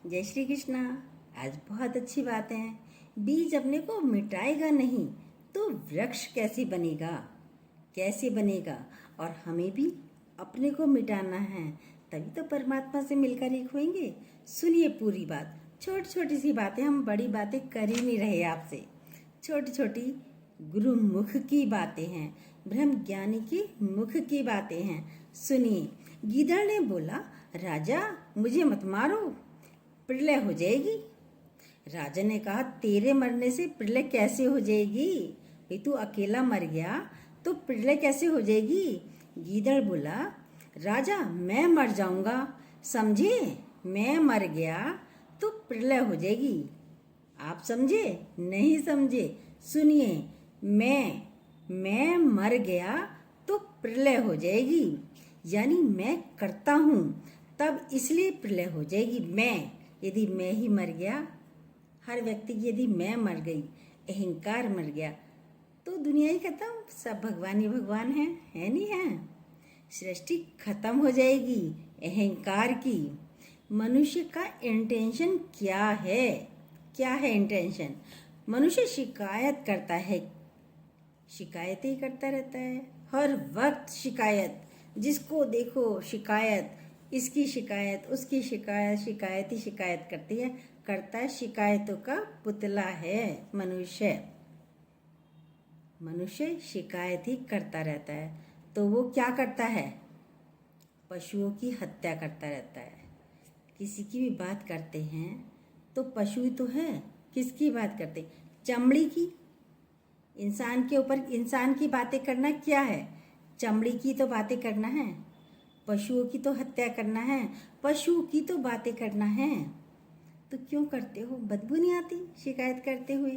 जय श्री कृष्णा। आज बहुत अच्छी बात है। बीज अपने को मिटाएगा नहीं तो वृक्ष कैसे बनेगा, कैसे बनेगा। और हमें भी अपने को मिटाना है, तभी तो परमात्मा से मिलकर एक होंगे। सुनिए पूरी बात। छोटी छोटी सी बातें, हम बड़ी बातें कर ही नहीं रहे आपसे। छोटी छोटी गुरुमुख की बातें हैं, ब्रह्म ज्ञानी के मुख की बातें हैं। सुनिए। गीदड़ ने बोला, राजा मुझे मत मारो, प्रलय हो जाएगी। राजा ने कहा, तेरे मरने से प्रलय कैसे हो जाएगी? भाई तू अकेला मर गया तो प्रलय कैसे हो जाएगी? गीदड़ बोला, राजा मैं मर जाऊंगा, समझे? मैं मर गया तो प्रलय हो जाएगी। आप समझे? नहीं समझे? सुनिए। मैं मर गया तो प्रलय हो जाएगी, यानी मैं करता हूँ तब इसलिए प्रलय हो जाएगी। यदि मैं ही मर गया, हर व्यक्ति की यदि मैं मर गई, अहंकार मर गया, तो दुनिया ही खत्म। सब भगवान ही भगवान है नहीं है? सृष्टि खत्म हो जाएगी अहंकार की। मनुष्य का इंटेंशन क्या है? क्या है इंटेंशन? मनुष्य शिकायत करता है, शिकायत ही करता रहता है, हर वक्त शिकायत। जिसको देखो शिकायत, इसकी शिकायत, उसकी शिकायत, शिकायत ही शिकायत करता है। शिकायतों का पुतला है मनुष्य। मनुष्य शिकायत ही करता रहता है। तो वो क्या करता है? पशुओं की हत्या करता रहता है। किसी की भी बात करते हैं तो पशु ही तो है। किसकी बात करते? चमड़ी की। इंसान के ऊपर इंसान की बातें करना क्या है? चमड़ी की तो बातें करना है। पशुओं की तो हत्या करना है, पशु की तो बातें करना है। तो क्यों करते हो? बदबू नहीं आती शिकायत करते हुए?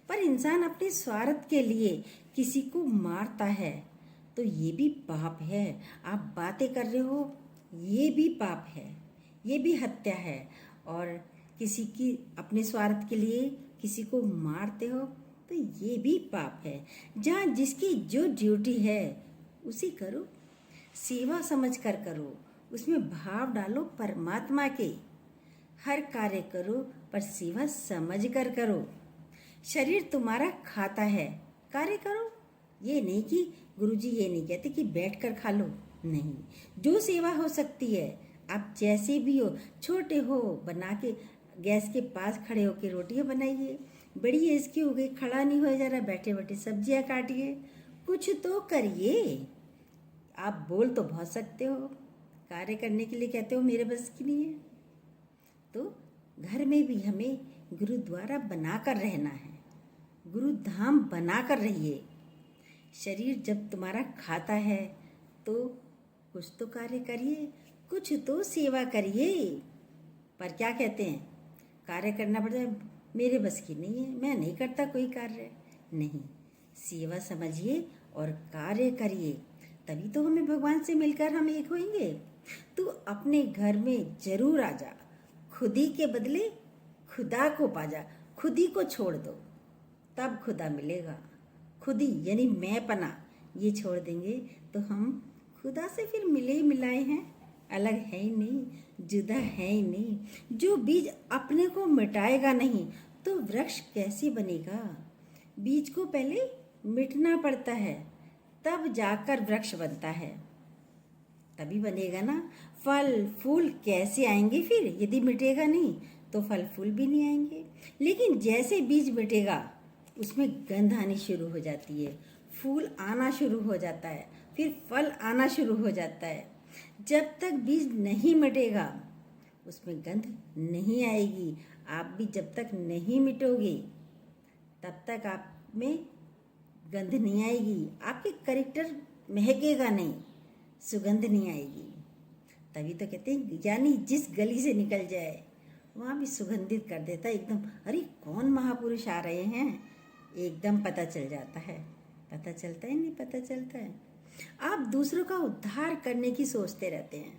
पर इंसान अपने स्वार्थ के लिए किसी को मारता है तो ये भी पाप है। आप बातें कर रहे हो, ये भी पाप है, ये भी हत्या है। और किसी की अपने स्वार्थ के लिए किसी को मारते हो तो ये भी पाप है। जहाँ जिसकी जो ड्यूटी है उसी करो, सेवा समझ कर करो, उसमें भाव डालो परमात्मा के। हर कार्य करो पर सेवा समझ कर करो। शरीर तुम्हारा खाता है, कार्य करो। ये नहीं कि गुरुजी ये नहीं कहते कि बैठकर खा लो, नहीं। जो सेवा हो सकती है, आप जैसे भी हो, छोटे हो बना के गैस के पास खड़े होके रोटियां बनाइए। बड़ी एज की हो गई, खड़ा नहीं हो जा रहा, बैठे बैठे सब्जियां काटिए, कुछ तो करिए। आप बोल तो बहुत सकते हो, कार्य करने के लिए कहते हो मेरे बस की नहीं है। तो घर में भी हमें गुरुद्वारा बनाकर रहना है, गुरुधाम बनाकर रहिए। शरीर जब तुम्हारा खाता है तो कुछ तो कार्य करिए, कुछ तो सेवा करिए। पर क्या कहते हैं? कार्य करना पड़ता है, मेरे बस की नहीं है, मैं नहीं करता कोई कार्य। नहीं, सेवा समझिए और कार्य करिए, तभी तो हमें भगवान से मिलकर हम एक होंगे। तू अपने घर में जरूर आ जा, खुदी के बदले खुदा को पा जा। खुदी को छोड़ दो तब खुदा मिलेगा। खुदी यानी मैं पना ये छोड़ देंगे तो हम खुदा से फिर मिले ही मिलाए हैं, अलग है ही नहीं, जुदा है ही नहीं। जो बीज अपने को मिटाएगा नहीं तो वृक्ष कैसे बनेगा? बीज को पहले मिटना पड़ता है, तब जाकर वृक्ष बनता है, तभी बनेगा ना। फल फूल कैसे आएंगे फिर यदि मिटेगा नहीं? तो फल फूल भी नहीं आएंगे। लेकिन जैसे बीज मिटेगा उसमें गंध आनी शुरू हो जाती है, फूल आना शुरू हो जाता है, फिर फल आना शुरू हो जाता है। जब तक बीज नहीं मिटेगा उसमें गंध नहीं आएगी। आप भी जब तक नहीं मिटोगे तब तक आप में गंध नहीं आएगी, आपके कैरेक्टर महकेगा नहीं, सुगंध नहीं आएगी। तभी तो कहते हैं यानी जिस गली से निकल जाए वहाँ भी सुगंधित कर देता है एकदम। अरे कौन महापुरुष आ रहे हैं, एकदम पता चल जाता है। पता चलता है नहीं, पता चलता है। आप दूसरों का उद्धार करने की सोचते रहते हैं,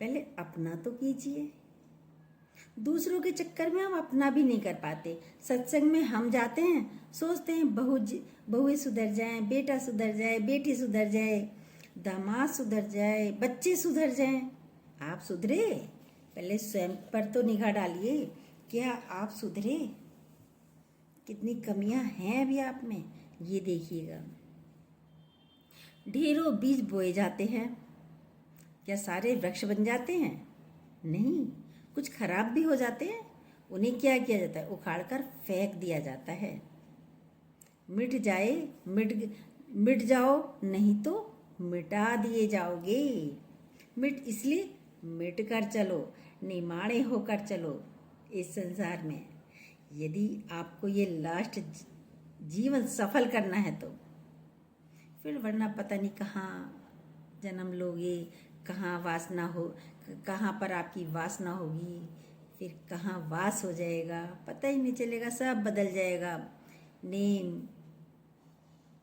पहले अपना तो कीजिए। दूसरों के चक्कर में हम अपना भी नहीं कर पाते। सत्संग में हम जाते हैं, सोचते हैं बहुएं सुधर जाएं, बेटा सुधर जाए, बेटी सुधर जाए, दामाद सुधर जाए, बच्चे सुधर जाएं। आप सुधरे? पहले स्वयं पर तो निगाह डालिए, क्या आप सुधरे? कितनी कमियां हैं अभी आप में, ये देखिएगा। ढेरों बीज बोए जाते हैं, क्या सारे वृक्ष बन जाते हैं? नहीं, कुछ खराब भी हो जाते हैं। उन्हें क्या किया जाता है? उखाड़ कर फेंक दिया जाता है। मिट जाए मिट जाओ, नहीं तो मिटा दिए जाओगे। मिट इसलिए मिट कर चलो, निमाणे होकर चलो इस संसार में। यदि आपको ये लास्ट जीवन सफल करना है तो फिर, वरना पता नहीं कहाँ जन्म लोगे, कहाँ वासना हो, कहाँ पर आपकी वासना होगी, फिर कहाँ वास हो जाएगा, पता ही नहीं चलेगा। सब बदल जाएगा, नेम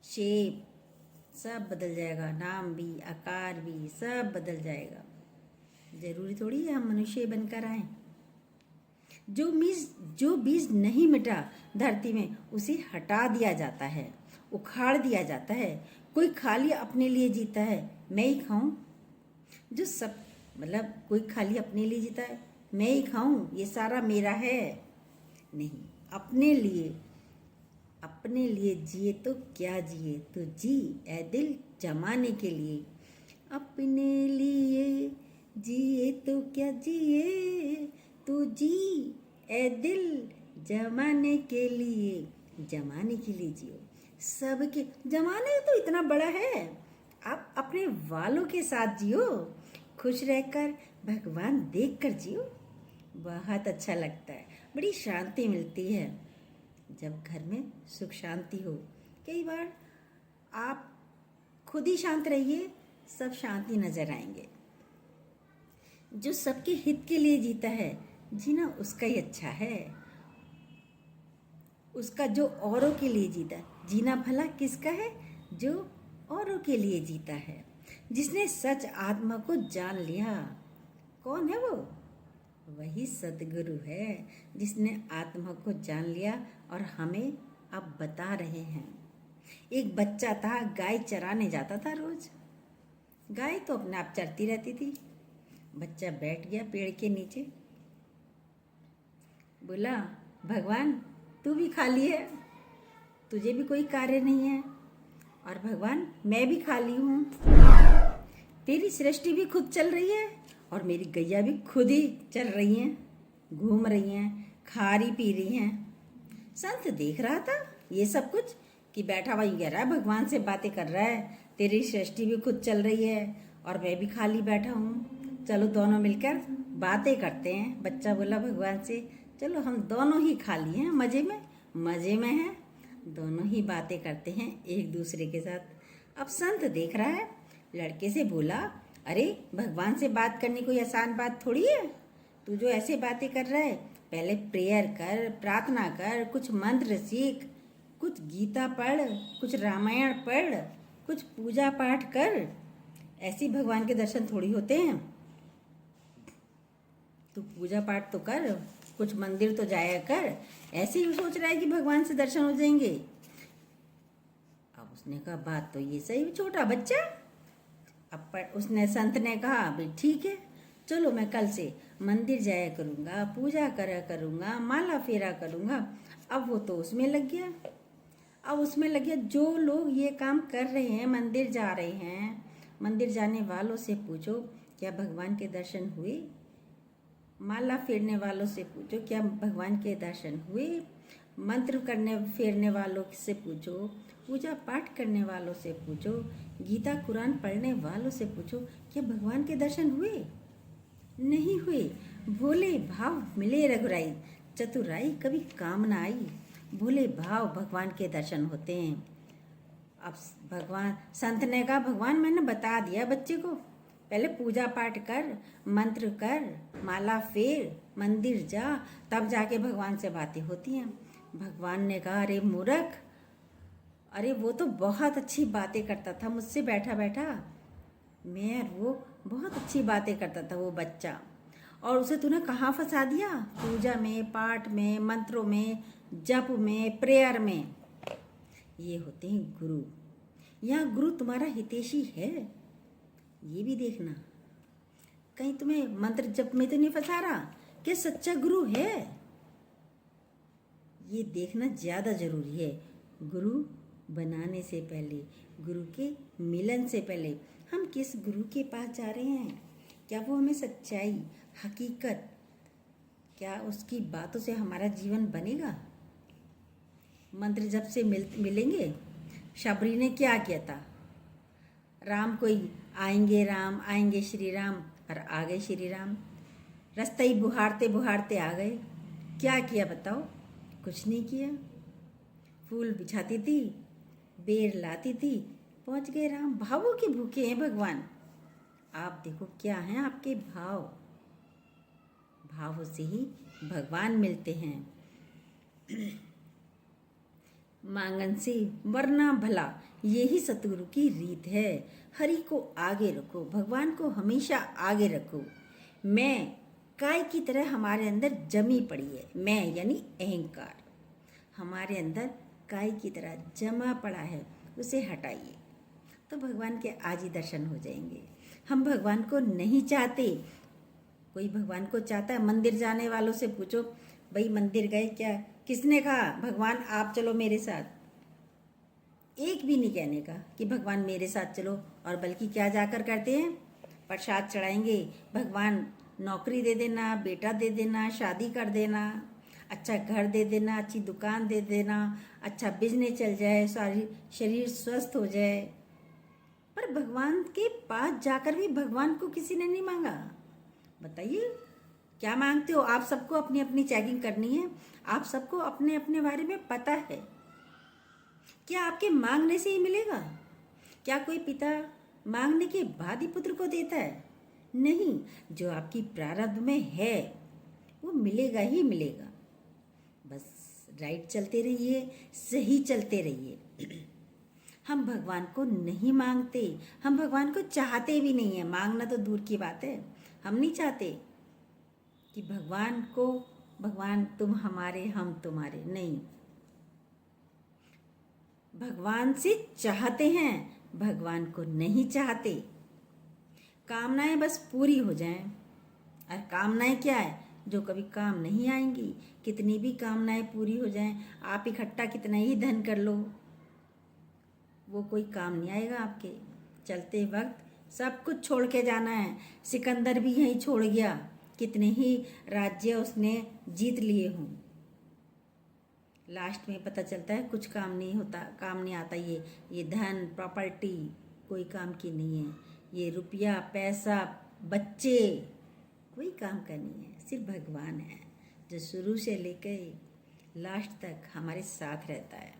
शेप सब बदल जाएगा, नाम भी आकार भी सब बदल जाएगा। जरूरी थोड़ी है हम मनुष्य बनकर आए। जो बीज नहीं मिटा धरती में, उसे हटा दिया जाता है, उखाड़ दिया जाता है। कोई खाली अपने लिए जीता है, मैं ही खाऊं। जो सब मतलब कोई खाली अपने लिए जीता है, मैं ही खाऊं, ये सारा मेरा है। नहीं, अपने लिए जिए तो क्या जिए, तो जी ए दिल जमाने के लिए। अपने लिए जिए तो क्या जिए, तो जी ए दिल जमाने के लिए। जमाने के लिए जियो, सबके। जमाने तो इतना बड़ा है, आप अपने वालों के साथ जियो, खुश रहकर भगवान देखकर जियो। बहुत अच्छा लगता है, बड़ी शांति मिलती है जब घर में सुख शांति हो। कई बार आप खुद ही शांत रहिए, सब शांति नजर आएंगे। जो सबके हित के लिए जीता है, जीना उसका ही अच्छा है। उसका जो औरों के लिए जीता, जीना भला किसका है? जो औरों के लिए जीता है, जिसने सच आत्मा को जान लिया। कौन है वो? वही सतगुरु है, जिसने आत्मा को जान लिया और हमें अब बता रहे हैं। एक बच्चा था, गाय चराने जाता था रोज। गाय तो अपने आप चरती रहती थी। बच्चा बैठ गया पेड़ के नीचे, बोला, भगवान तू भी खाली है, तुझे भी कोई कार्य नहीं है, और भगवान मैं भी खाली हूँ। तेरी सृष्टि भी खुद चल रही है और मेरी गैया भी खुद ही चल रही हैं, घूम रही हैं, खा रही पी रही हैं। संत देख रहा था ये सब कुछ कि बैठा वही कह रहा है, भगवान से बातें कर रहा है, तेरी सृष्टि भी खुद चल रही है और मैं भी खाली बैठा हूँ, चलो दोनों मिलकर बातें करते हैं। बच्चा बोला भगवान से, चलो हम दोनों ही खाली हैं, मजे में हैं, दोनों ही बातें करते हैं एक दूसरे के साथ। अब संत देख रहा है, लड़के से बोला, अरे भगवान से बात करनी कोई आसान बात थोड़ी है। तू जो ऐसे बातें कर रहा है, पहले प्रेयर कर, प्रार्थना कर, कुछ मंत्र सीख, कुछ गीता पढ़, कुछ रामायण पढ़, कुछ पूजा पाठ कर। ऐसे भगवान के दर्शन थोड़ी होते हैं। तू पूजा पाठ तो कर, कुछ मंदिर तो जाया कर। ऐसे ही सोच रहा है कि भगवान से दर्शन हो जाएंगे। अब उसने कहा, बात तो ये सही, छोटा बच्चा। अब उसने संत ने कहा, भाई ठीक है, चलो मैं कल से मंदिर जाया करूँगा, पूजा करा करूँगा, माला फेरा करूँगा। अब वो तो उसमें लग गया। जो लोग ये काम कर रहे हैं, मंदिर जा रहे हैं, मंदिर जाने वालों से पूछो क्या भगवान के दर्शन हुए। माला फेरने वालों से पूछो क्या भगवान के दर्शन हुए। मंत्र फेरने वालों से पूछो, पूजा पाठ करने वालों से पूछो, गीता कुरान पढ़ने वालों से पूछो, क्या भगवान के दर्शन हुए? नहीं हुए। भोले भाव मिले रघुराई, चतुराई कभी काम ना आई। भोले भाव भगवान के दर्शन होते हैं। अब भगवान, संत ने कहा, भगवान मैंने बता दिया बच्चे को, पहले पूजा पाठ कर, मंत्र कर, माला फेर, मंदिर जा, तब जाके भगवान से बातें होती हैं। भगवान ने कहा, अरे मूर्ख, अरे वो तो बहुत अच्छी बातें करता था मुझसे बैठा बैठा, वो बहुत अच्छी बातें करता था वो बच्चा, और उसे तूने कहाँ फंसा दिया? पूजा में, पाठ में, मंत्रों में, जप में, प्रेयर में। ये होते हैं गुरु। यहाँ गुरु तुम्हारा हितैषी है, ये भी देखना। कहीं तुम्हें मंत्र जप में तो नहीं फंसा रहा? क्या सच्चा गुरु है? ये देखना ज़्यादा ज़रूरी है। गुरु बनाने से पहले, गुरु के मिलन से पहले हम किस गुरु के पास जा रहे हैं? क्या वो हमें सच्चाई, हकीकत, क्या उसकी बातों से हमारा जीवन बनेगा? मंत्र जब से मिलेंगे। शबरी ने क्या किया था? राम कोई आएंगे श्री राम, और आ गए श्री राम। रास्ता ही बुहारते बुहारते आ गए। क्या किया बताओ? कुछ नहीं किया। फूल बिछाती थी, बेर लाती थी, पहुंच गए राम। भावों के भूखे हैं भगवान। आप देखो क्या हैं आपके भाव। भावों से ही भगवान मिलते हैं। मांगन से वरना भला, यही सतगुरु की रीत है। हरि को आगे रखो, भगवान को हमेशा आगे रखो। मैं काय की तरह हमारे अंदर जमी पड़ी है। मैं यानी अहंकार हमारे अंदर काय की तरह जमा पड़ा है, उसे हटाइए तो भगवान के आज ही दर्शन हो जाएंगे। हम भगवान को नहीं चाहते। कोई भगवान को चाहता है? मंदिर जाने वालों से पूछो, भाई मंदिर गए क्या? किसने कहा भगवान आप चलो मेरे साथ? एक भी नहीं कहने का कि भगवान मेरे साथ चलो। और बल्कि क्या जाकर करते हैं? प्रसाद चढ़ाएंगे, भगवान नौकरी दे देना, बेटा दे देना, शादी कर देना, अच्छा घर दे देना, अच्छी दुकान दे देना, अच्छा बिजनेस चल जाए, सारी शरीर स्वस्थ हो जाए। पर भगवान के पास जाकर भी भगवान को किसी ने नहीं मांगा। बताइए क्या मांगते हो? आप सबको अपनी अपनी चेकिंग करनी है। आप सबको अपने अपने बारे में पता है। क्या आपके मांगने से ही मिलेगा? क्या कोई पिता मांगने के बाद ही पुत्र को देता है? नहीं, जो आपकी प्रारब्ध में है वो मिलेगा ही मिलेगा। बस राइट चलते रहिए, सही चलते रहिए। हम भगवान को नहीं मांगते, हम भगवान को चाहते भी नहीं है। मांगना तो दूर की बात है। हम नहीं चाहते कि भगवान तुम हमारे हम तुम्हारे। नहीं, भगवान से चाहते हैं, भगवान को नहीं चाहते। कामनाएं बस पूरी हो जाएं। और कामनाएं क्या है? जो कभी काम नहीं आएंगी। कितनी भी कामनाएं पूरी हो जाएं, आप इकट्ठा कितना ही धन कर लो, वो कोई काम नहीं आएगा आपके। चलते वक्त सब कुछ छोड़ के जाना है। सिकंदर भी यहीं छोड़ गया, कितने ही राज्य उसने जीत लिए हों। लास्ट में पता चलता है कुछ काम नहीं होता, काम नहीं आता। ये धन प्रॉपर्टी कोई काम की नहीं है। ये रुपया पैसा बच्चे कोई काम का नहीं है। सिर्फ भगवान है जो शुरू से लेकर लास्ट तक हमारे साथ रहता है।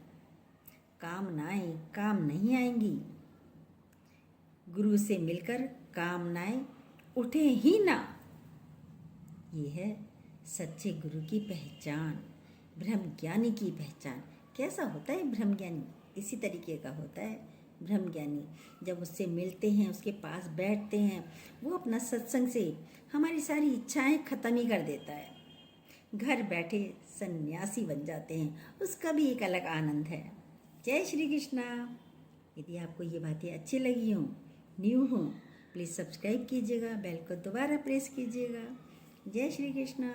कामनाएं काम नहीं आएंगी। गुरु से मिलकर कामनाएं उठे ही ना। ये है सच्चे गुरु की पहचान, ब्रह्मज्ञानी की पहचान। कैसा होता है ब्रह्मज्ञानी? इसी तरीके का होता है ब्रह्मज्ञानी। जब उससे मिलते हैं, उसके पास बैठते हैं, वो अपना सत्संग से हमारी सारी इच्छाएं खत्म ही कर देता है। घर बैठे सन्यासी बन जाते हैं, उसका भी एक अलग आनंद है। जय श्री कृष्णा। यदि आपको ये बातें अच्छी लगी हों, न्यू हो, प्लीज़ सब्सक्राइब कीजिएगा, बेल को दोबारा प्रेस कीजिएगा। जय श्री कृष्णा।